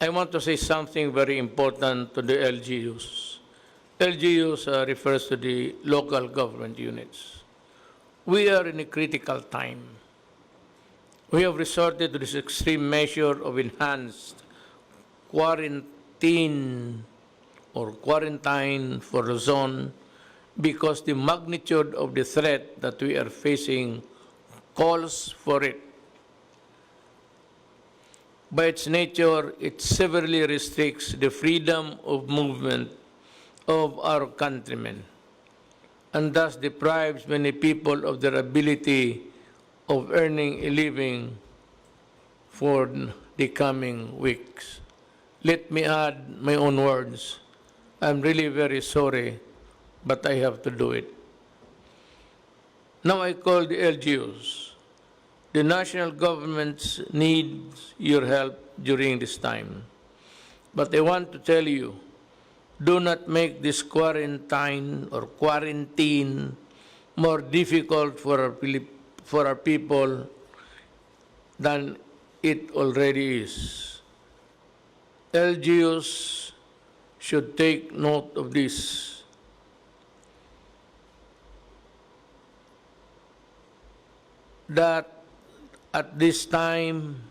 I want to say something very important to the LGUs. LGUs refers to the local government units. We are in a critical time. We have resorted to this extreme measure of enhanced quarantine or quarantine for the zone because the magnitude of the threat that we are facing calls for it. By its nature, it severely restricts the freedom of movement of our countrymen and thus deprives many people of their ability of earning a living for the coming weeks. Let me add my own words. I'm really very sorry, but I have to do it. Now I call the LGUs. The national government needs your help during this time. But I want to tell you, do not make this quarantine or quarantine more difficult for our people than it already is. LGUs should take note of this. That at this time,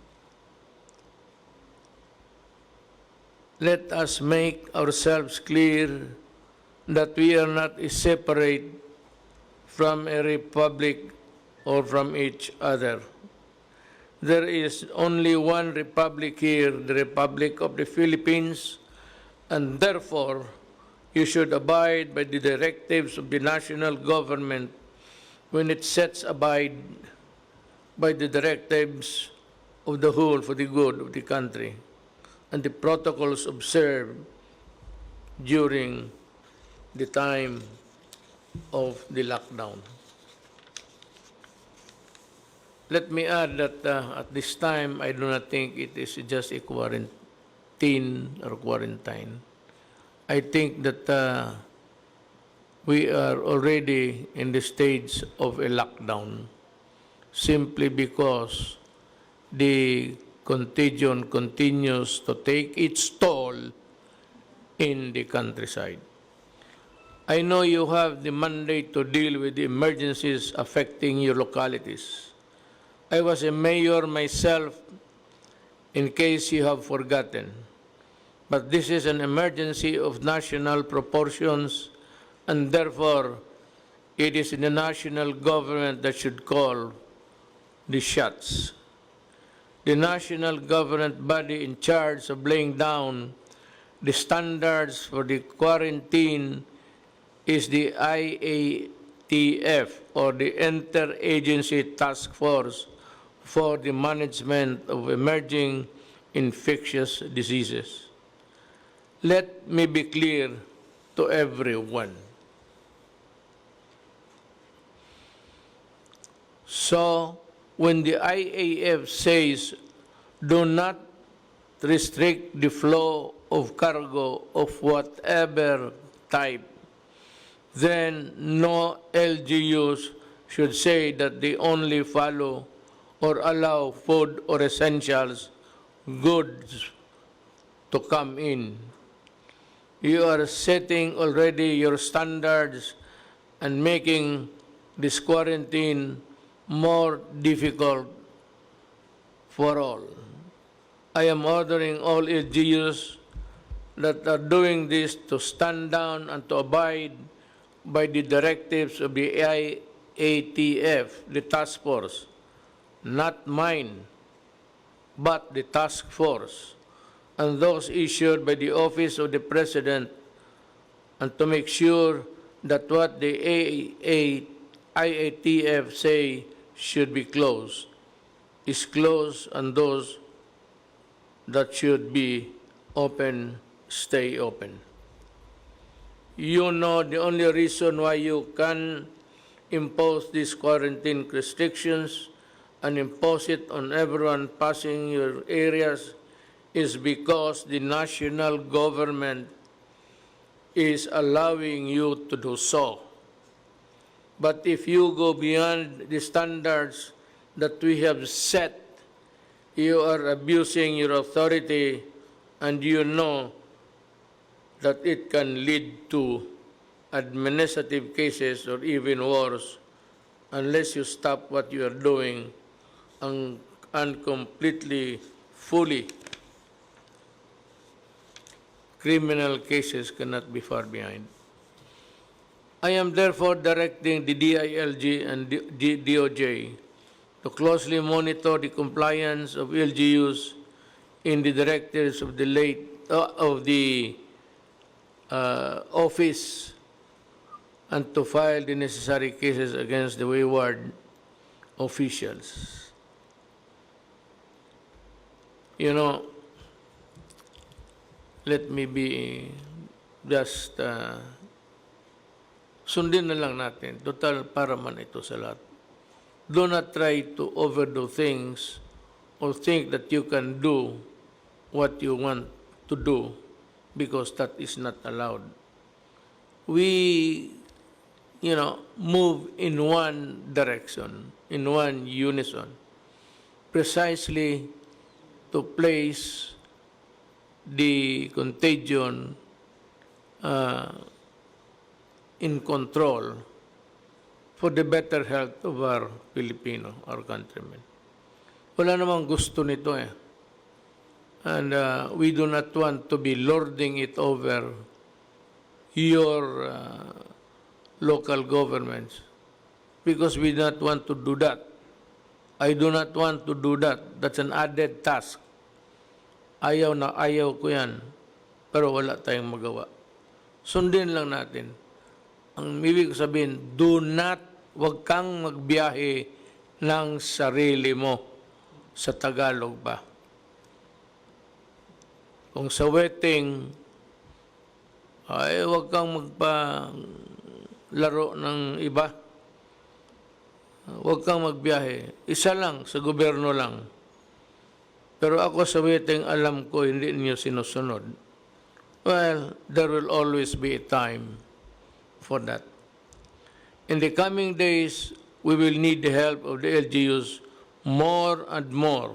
let us make ourselves clear that we are not separate from a republic or from each other. There is only one republic here, the Republic of the Philippines, and therefore you should abide by the directives of the national government when it sets abide by the directives of the whole for the good of the country and the protocols observed during the time of the lockdown. Let me add that at this time, I do not think it is just a quarantine or quarantine. I think that we are already in the stage of a lockdown, simply because the contagion continues to take its toll in the countryside. I know you have the mandate to deal with the emergencies affecting your localities. I was a mayor myself, in case you have forgotten. But this is an emergency of national proportions, and therefore it is the national government that should call the shots. The national government body in charge of laying down the standards for the quarantine is the IATF, or the Interagency Task Force for the Management of Emerging Infectious Diseases. Let me be clear to everyone. So, when the IAF says, do not restrict the flow of cargo of whatever type, then no LGUs should say that they only follow or allow food or essentials goods to come in. You are setting already your standards and making this quarantine more difficult for all. I am ordering all LGUs that are doing this to stand down and to abide by the directives of the IATF, the task force, not mine, but the task force, and those issued by the Office of the President, and to make sure that what the IATF say should be closed is closed, and those that should be open stay open. You know the only reason why you can impose these quarantine restrictions and impose it on everyone passing your areas is because the national government is allowing you to do so. But if you go beyond the standards that we have set, you are abusing your authority and you know that it can lead to administrative cases or even worse unless you stop what you are doing and completely, fully, criminal cases cannot be far behind. I am therefore directing the DILG and DOJ to closely monitor the compliance of LGUs in the directives of the office and to file the necessary cases against the wayward officials. You know, let me be just sundin na lang natin. Total para man ito sa lahat. Do not try to overdo things or think that you can do what you want to do because that is not allowed. We, move in one direction, in one unison, precisely to place the contagion in control for the better health of our Filipino, our countrymen. Wala namang gusto nito eh. And we do not want to be lording it over your local governments because we do not want to do that. I do not want to do that. That's an added task. Ayaw na ayaw ko yan. Pero wala tayong magawa. Sundin lang natin. Ang ibig sabihin, wag kang magbiyahe ng sarili mo sa Tagalog ba. Kung sa wedding, ay wag kang magpalaro ng iba. Wag kang magbiyahe. Isa lang, sa gobyerno lang. Pero ako sa wedding, alam ko, hindi niyo sinusunod. Well, there will always be a time for that. In the coming days, we will need the help of the LGUs more and more.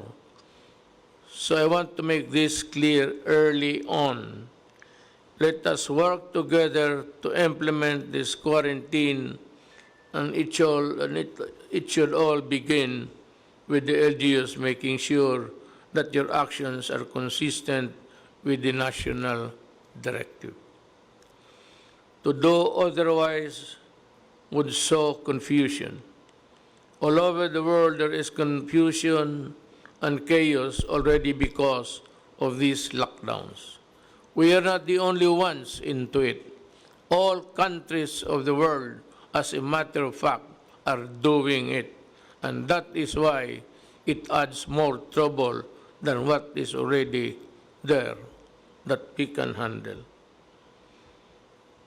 So I want to make this clear early on. Let us work together to implement this quarantine, and it should all begin with the LGUs making sure that your actions are consistent with the national directive. To do otherwise would sow confusion. All over the world there is confusion and chaos already because of these lockdowns. We are not the only ones into it. All countries of the world, as a matter of fact, are doing it. And that is why it adds more trouble than what is already there that we can handle.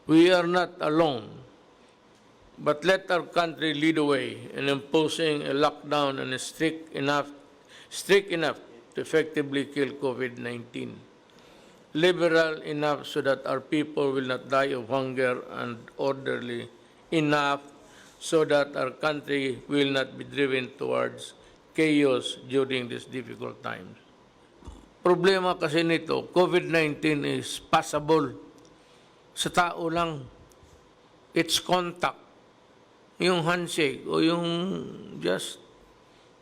We are not alone, but let our country lead the way in imposing a lockdown and strict enough to effectively kill COVID-19. Liberal enough so that our people will not die of hunger, and orderly enough so that our country will not be driven towards chaos during these difficult times. Problema kasi nito, COVID-19 is passable sa tao lang. It's contact. Yung handshake o yung just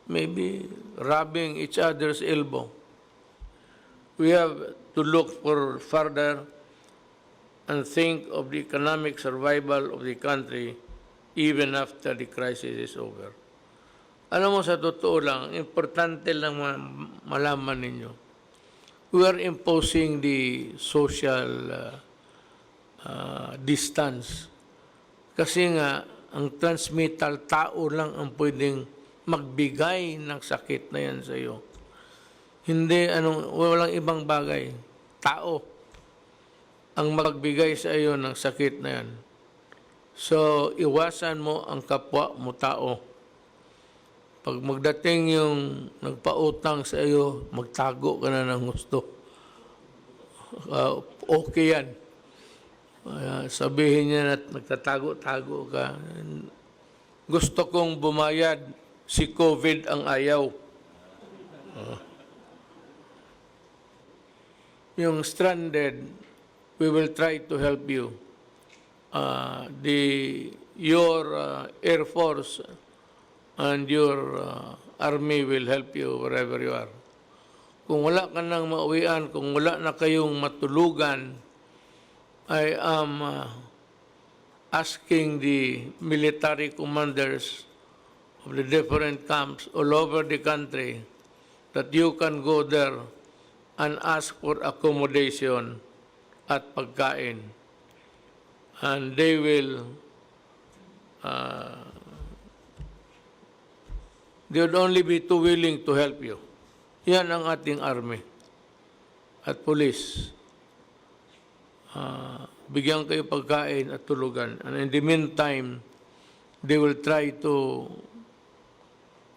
maybe rubbing each other's elbow. We have to look for further and think of the economic survival of the country even after the crisis is over. Alam mo, sa totoo lang, importante lang malaman ninyo. We are imposing the social distance. Kasi nga, ang transmittal, tao lang ang pwedeng magbigay ng sakit na yan sa iyo. Hindi, walang ibang bagay. Tao ang magbigay sa iyo ng sakit na yan. So, iwasan mo ang kapwa mo tao. Pag magdating yung nagpautang sa iyo, magtago ka na ng gusto. Okay yan. Sabihin niya na nagtatago-tago ka. Gusto kong bumayad, si COVID ang ayaw. yung stranded, we will try to help you. Your Air Force and your Army will help you wherever you are. Kung wala ka nang mauwian, kung wala na kayong matulugan, I am asking the military commanders of the different camps all over the country that you can go there and ask for accommodation at pagkain. And they will, they would only be too willing to help you. Yan ang ating army at police. Bigyan kayo pagkain at tulugan. And in the meantime, they will try to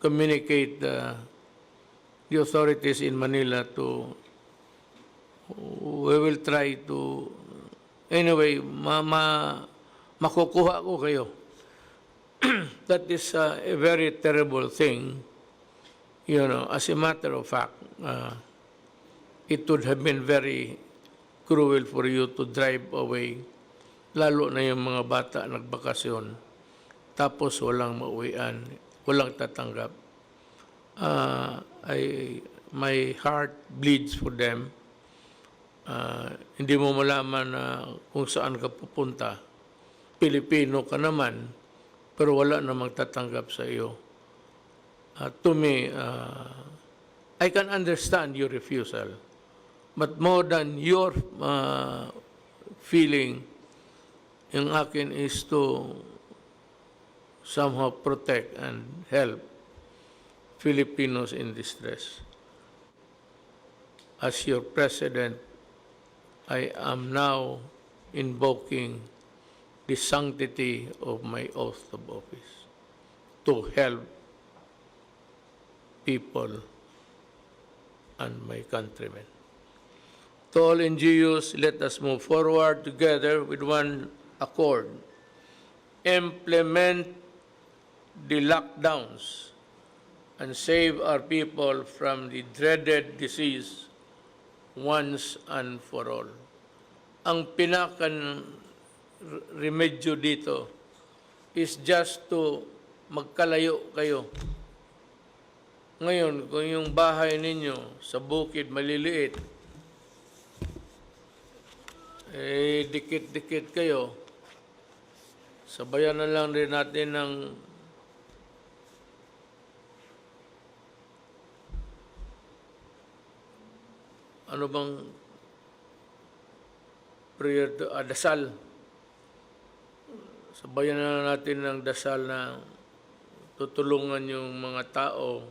communicate the authorities in Manila to, we will try to, anyway, makukuha ko kayo. That is a very terrible thing. You know, as a matter of fact, it would have been very cruel for you to drive away, lalo na yung mga bata nagbakasyon, tapos walang mauwian, walang tatanggap. My heart bleeds for them. Hindi mo malaman na kung saan ka pupunta. Pilipino ka naman, pero wala namang tatanggap sa iyo. To me, I can understand your refusal. But more than your feeling, yung akin is to somehow protect and help Filipinos in distress. As your president, I am now invoking the sanctity of my oath of office to help people and my countrymen. To all NGOs, let us move forward together with one accord. Implement the lockdowns and save our people from the dreaded disease once and for all. Ang pinakan remedyo dito is just to magkalayo kayo. Ngayon, kung yung bahay ninyo sa bukid maliliit, dikit-dikit kayo, sabayan na lang rin natin ng ano bang prayer, dasal. Sabayan na lang natin ng dasal na tutulungan yung mga tao,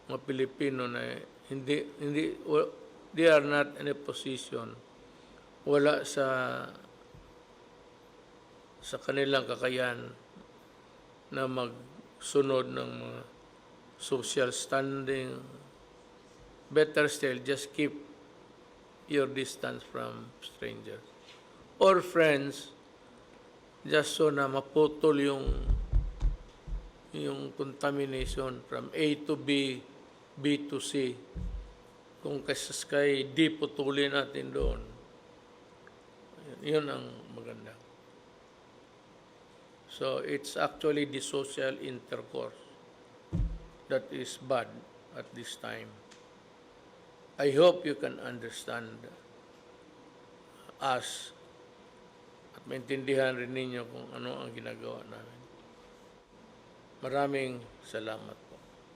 mga Pilipino na they are not in a position, wala sa kanilang kakayahan na magsunod ng mga social standing. Better still, just keep your distance from strangers or friends, just so na maputol yung contamination from A to B, B to C. Kung kay D, putulin natin doon. Yun ang maganda. So it's actually the social intercourse that is bad at this time. I hope you can understand us at maintindihan rin ninyo kung ano ang ginagawa namin. Maraming salamat po.